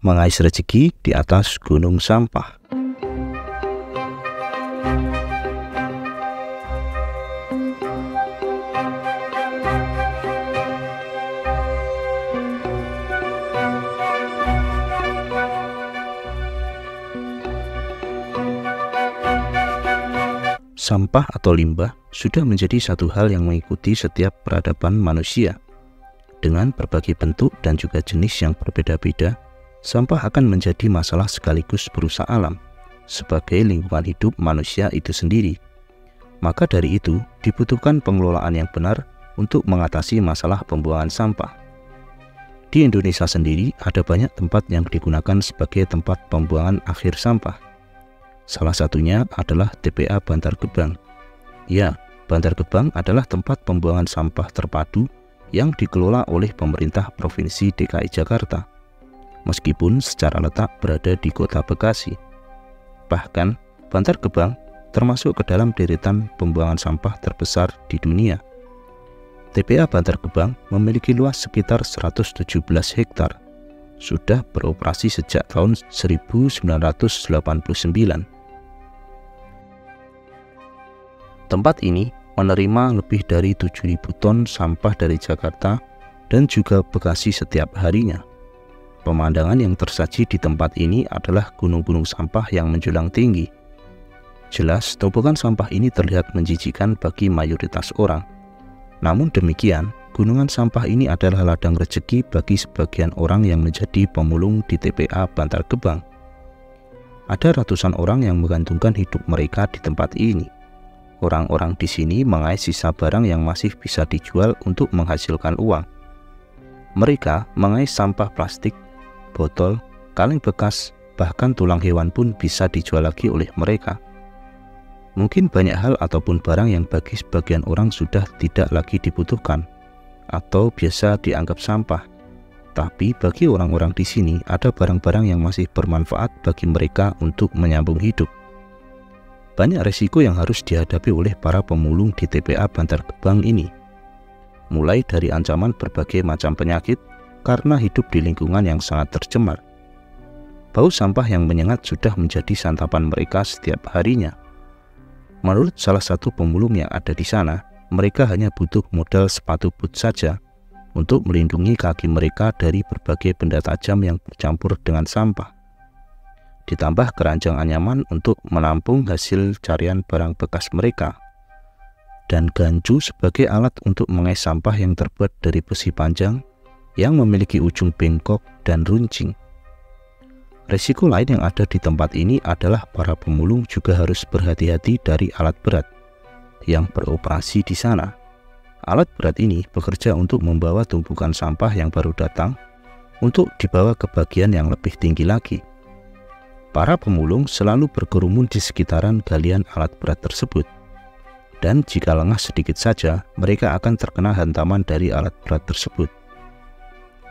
Mengais rezeki di atas gunung sampah. Sampah atau limbah sudah menjadi satu hal yang mengikuti setiap peradaban manusia. Dengan berbagai bentuk dan juga jenis yang berbeda-beda, sampah akan menjadi masalah sekaligus perusak alam sebagai lingkungan hidup manusia itu sendiri. Maka dari itu, dibutuhkan pengelolaan yang benar untuk mengatasi masalah pembuangan sampah. Di Indonesia sendiri ada banyak tempat yang digunakan sebagai tempat pembuangan akhir sampah. Salah satunya adalah TPA Bantar Gebang. Ya, Bantar Gebang adalah tempat pembuangan sampah terpadu yang dikelola oleh pemerintah Provinsi DKI Jakarta, meskipun secara letak berada di Kota Bekasi. Bahkan, Bantar Gebang termasuk ke dalam deretan pembuangan sampah terbesar di dunia. TPA Bantar Gebang memiliki luas sekitar 117 hektar, sudah beroperasi sejak tahun 1989. Tempat ini menerima lebih dari 7.000 ton sampah dari Jakarta dan juga Bekasi setiap harinya. Pemandangan yang tersaji di tempat ini adalah gunung-gunung sampah yang menjulang tinggi. Jelas, tumpukan sampah ini terlihat menjijikkan bagi mayoritas orang. Namun demikian, gunungan sampah ini adalah ladang rezeki bagi sebagian orang yang menjadi pemulung di TPA Bantar Gebang. Ada ratusan orang yang menggantungkan hidup mereka di tempat ini. Orang-orang di sini mengais sisa barang yang masih bisa dijual untuk menghasilkan uang. Mereka mengais sampah plastik, botol, kaleng bekas, bahkan tulang hewan pun bisa dijual lagi oleh mereka. Mungkin banyak hal ataupun barang yang bagi sebagian orang sudah tidak lagi dibutuhkan atau biasa dianggap sampah. Tapi bagi orang-orang di sini ada barang-barang yang masih bermanfaat bagi mereka untuk menyambung hidup. Banyak resiko yang harus dihadapi oleh para pemulung di TPA Bantar Gebang ini. Mulai dari ancaman berbagai macam penyakit karena hidup di lingkungan yang sangat tercemar. Bau sampah yang menyengat sudah menjadi santapan mereka setiap harinya. Menurut salah satu pemulung yang ada di sana, mereka hanya butuh modal sepatu boot saja untuk melindungi kaki mereka dari berbagai benda tajam yang bercampur dengan sampah. Ditambah keranjang anyaman untuk menampung hasil carian barang bekas mereka, dan gancu sebagai alat untuk mengais sampah yang terbuat dari besi panjang yang memiliki ujung bengkok dan runcing. Risiko lain yang ada di tempat ini adalah para pemulung juga harus berhati-hati dari alat berat yang beroperasi di sana. Alat berat ini bekerja untuk membawa tumpukan sampah yang baru datang untuk dibawa ke bagian yang lebih tinggi lagi. Para pemulung selalu berkerumun di sekitaran galian alat berat tersebut. Dan jika lengah sedikit saja, mereka akan terkena hantaman dari alat berat tersebut.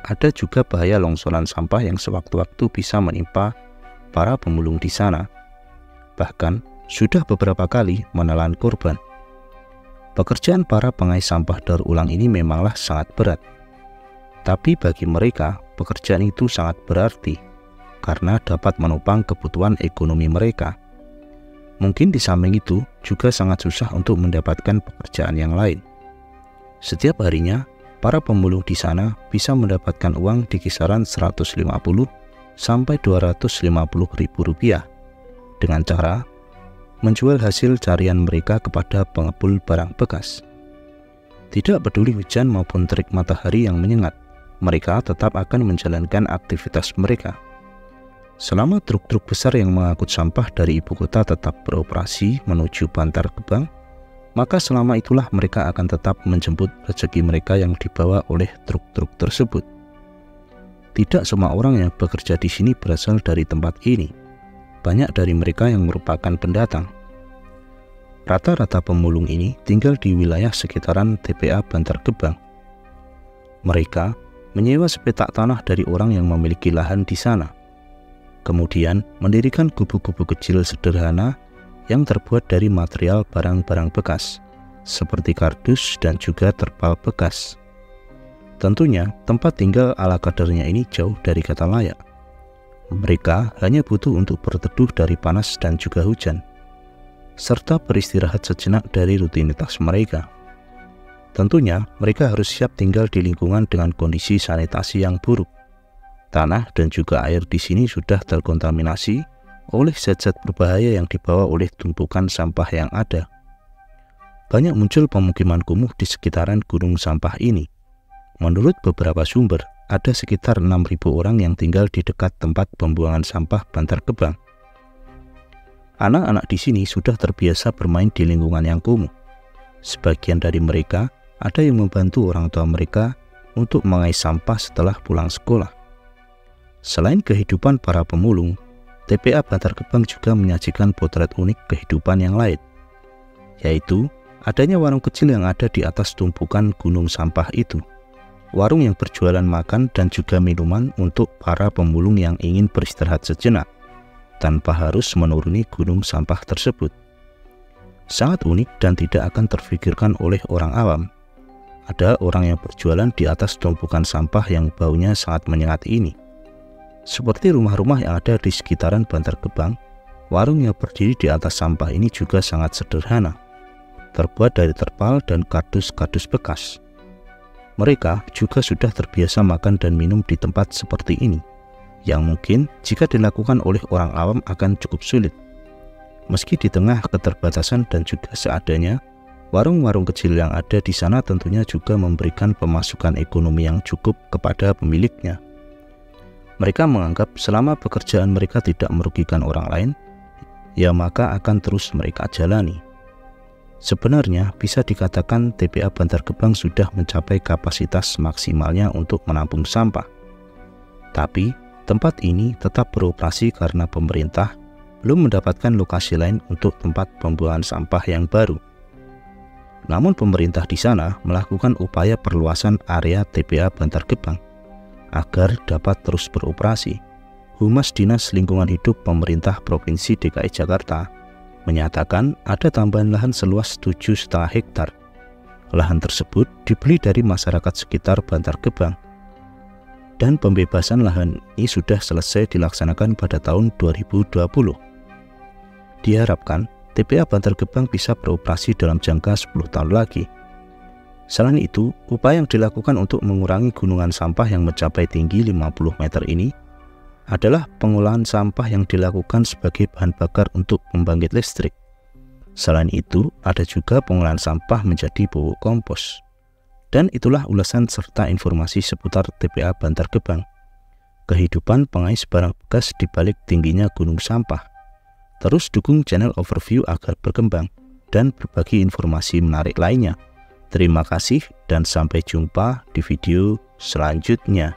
Ada juga bahaya longsoran sampah yang sewaktu-waktu bisa menimpa para pemulung di sana. Bahkan, sudah beberapa kali menelan korban. Pekerjaan para pengais sampah daur ulang ini memanglah sangat berat. Tapi bagi mereka, pekerjaan itu sangat berarti karena dapat menopang kebutuhan ekonomi mereka. Mungkin di samping itu juga sangat susah untuk mendapatkan pekerjaan yang lain. Setiap harinya, para pemulung di sana bisa mendapatkan uang di kisaran 150 sampai 250 ribu rupiah dengan cara menjual hasil carian mereka kepada pengepul barang bekas. Tidak peduli hujan maupun terik matahari yang menyengat, mereka tetap akan menjalankan aktivitas mereka. Selama truk-truk besar yang mengangkut sampah dari ibu kota tetap beroperasi menuju Bantar Gebang, maka selama itulah mereka akan tetap menjemput rezeki mereka yang dibawa oleh truk-truk tersebut. Tidak semua orang yang bekerja di sini berasal dari tempat ini. Banyak dari mereka yang merupakan pendatang. Rata-rata pemulung ini tinggal di wilayah sekitaran TPA Bantar Gebang. Mereka menyewa sepetak tanah dari orang yang memiliki lahan di sana. Kemudian mendirikan gubuk-gubuk kecil sederhana yang terbuat dari material barang-barang bekas, seperti kardus dan juga terpal bekas. Tentunya tempat tinggal ala kadarnya ini jauh dari kata layak. Mereka hanya butuh untuk berteduh dari panas dan juga hujan, serta beristirahat sejenak dari rutinitas mereka. Tentunya, mereka harus siap tinggal di lingkungan dengan kondisi sanitasi yang buruk. Tanah dan juga air di sini sudah terkontaminasi oleh zat-zat berbahaya yang dibawa oleh tumpukan sampah yang ada. Banyak muncul pemukiman kumuh di sekitaran gunung sampah ini. Menurut beberapa sumber, ada sekitar 6.000 orang yang tinggal di dekat tempat pembuangan sampah Bantar Gebang. Anak-anak di sini sudah terbiasa bermain di lingkungan yang kumuh. Sebagian dari mereka ada yang membantu orang tua mereka untuk mengais sampah setelah pulang sekolah. Selain kehidupan para pemulung, TPA Bantar Gebang juga menyajikan potret unik kehidupan yang lain, yaitu adanya warung kecil yang ada di atas tumpukan gunung sampah itu. Warung yang berjualan makan dan juga minuman untuk para pemulung yang ingin beristirahat sejenak, tanpa harus menuruni gunung sampah tersebut. Sangat unik dan tidak akan terfikirkan oleh orang awam. Ada orang yang berjualan di atas tumpukan sampah yang baunya sangat menyengat ini. Seperti rumah-rumah yang ada di sekitaran Bantar Gebang, warung yang berdiri di atas sampah ini juga sangat sederhana, terbuat dari terpal dan kardus-kardus bekas. Mereka juga sudah terbiasa makan dan minum di tempat seperti ini, yang mungkin jika dilakukan oleh orang awam akan cukup sulit. Meski di tengah keterbatasan dan juga seadanya, warung-warung kecil yang ada di sana tentunya juga memberikan pemasukan ekonomi yang cukup kepada pemiliknya. Mereka menganggap selama pekerjaan mereka tidak merugikan orang lain, ya maka akan terus mereka jalani. Sebenarnya bisa dikatakan TPA Bantar Gebang sudah mencapai kapasitas maksimalnya untuk menampung sampah. Tapi tempat ini tetap beroperasi karena pemerintah belum mendapatkan lokasi lain untuk tempat pembuangan sampah yang baru. Namun pemerintah di sana melakukan upaya perluasan area TPA Bantar Gebang agar dapat terus beroperasi. Humas Dinas Lingkungan Hidup Pemerintah Provinsi DKI Jakarta menyatakan ada tambahan lahan seluas 7,5 hektar. Lahan tersebut dibeli dari masyarakat sekitar Bantar Gebang, dan pembebasan lahan ini sudah selesai dilaksanakan pada tahun 2020. Diharapkan TPA Bantar Gebang bisa beroperasi dalam jangka 10 tahun lagi. Selain itu, upaya yang dilakukan untuk mengurangi gunungan sampah yang mencapai tinggi 50 meter ini adalah pengolahan sampah yang dilakukan sebagai bahan bakar untuk pembangkit listrik. Selain itu, ada juga pengolahan sampah menjadi pupuk kompos. Dan itulah ulasan serta informasi seputar TPA Bantar Gebang. Kehidupan pengais barang bekas di balik tingginya gunung sampah. Terus dukung channel Overview agar berkembang dan berbagi informasi menarik lainnya. Terima kasih dan sampai jumpa di video selanjutnya.